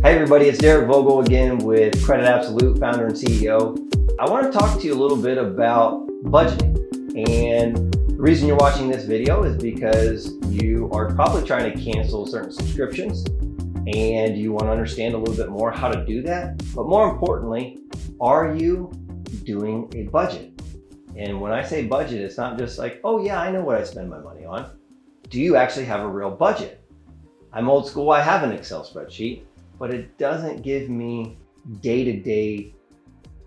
Hey everybody, it's Derick again with Credit Absolute, founder and CEO. I want to talk to you a little bit about budgeting. And the reason you're watching this video is because you are probably trying to cancel certain subscriptions and you want to understand a little bit more how to do that. But more importantly, are you doing a budget? And when I say budget, it's not just like, oh yeah, I know what I spend my money on. Do you actually have a real budget? I'm old school, I have an Excel spreadsheet, but it doesn't give me day-to-day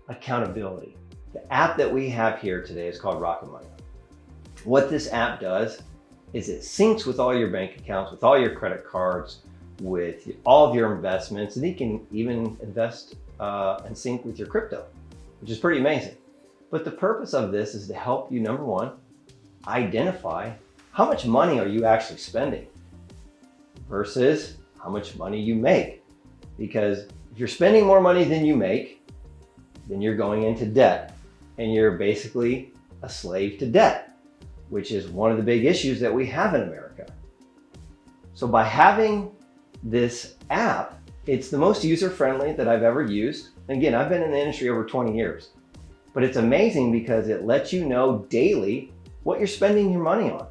accountability. The app that we have here today is called Rocket Money. What this app does is it syncs with all your bank accounts, with all your credit cards, with all of your investments, and you can even invest and sync with your crypto, which is pretty amazing. But the purpose of this is to help you, number one, identify how much money are you actually spending versus how much money you make. Because if you're spending more money than you make, then you're going into debt and you're basically a slave to debt, which is one of the big issues that we have in America. So by having this app, it's the most user-friendly that I've ever used. And again, I've been in the industry over 20 years, but it's amazing because it lets you know daily what you're spending your money on.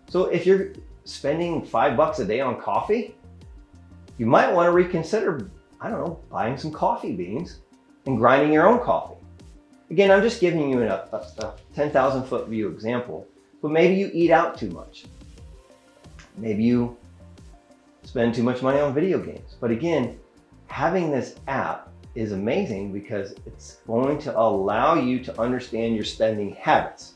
So if you're spending $5 a day on coffee, you might want to reconsider, I don't know, buying some coffee beans and grinding your own coffee. Again, I'm just giving you a 10,000 foot view example, but maybe you eat out too much. Maybe you spend too much money on video games. But again, having this app is amazing because it's going to allow you to understand your spending habits.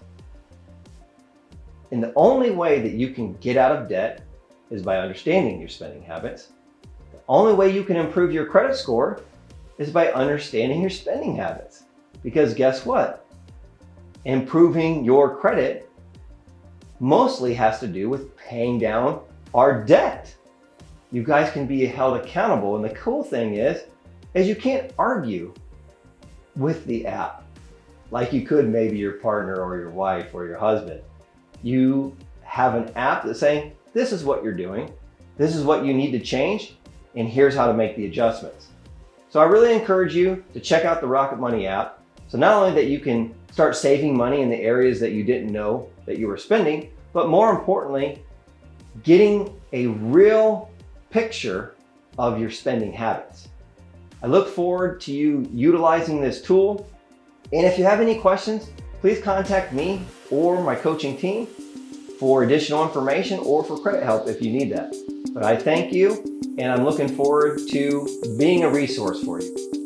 And the only way that you can get out of debt is by understanding your spending habits. The only way you can improve your credit score is by understanding your spending habits. Because guess what? Improving your credit mostly has to do with paying down our debt. You guys can be held accountable. And the cool thing is you can't argue with the app like you could maybe your partner or your wife or your husband. You have an app that's saying, this is what you're doing, this is what you need to change, and here's how to make the adjustments. So I really encourage you to check out the Rocket Money app. So not only that you can start saving money in the areas that you didn't know that you were spending, but more importantly, getting a real picture of your spending habits. I look forward to you utilizing this tool. And if you have any questions, please contact me or my coaching team for additional information or for credit help if you need that. But I thank you, and I'm looking forward to being a resource for you.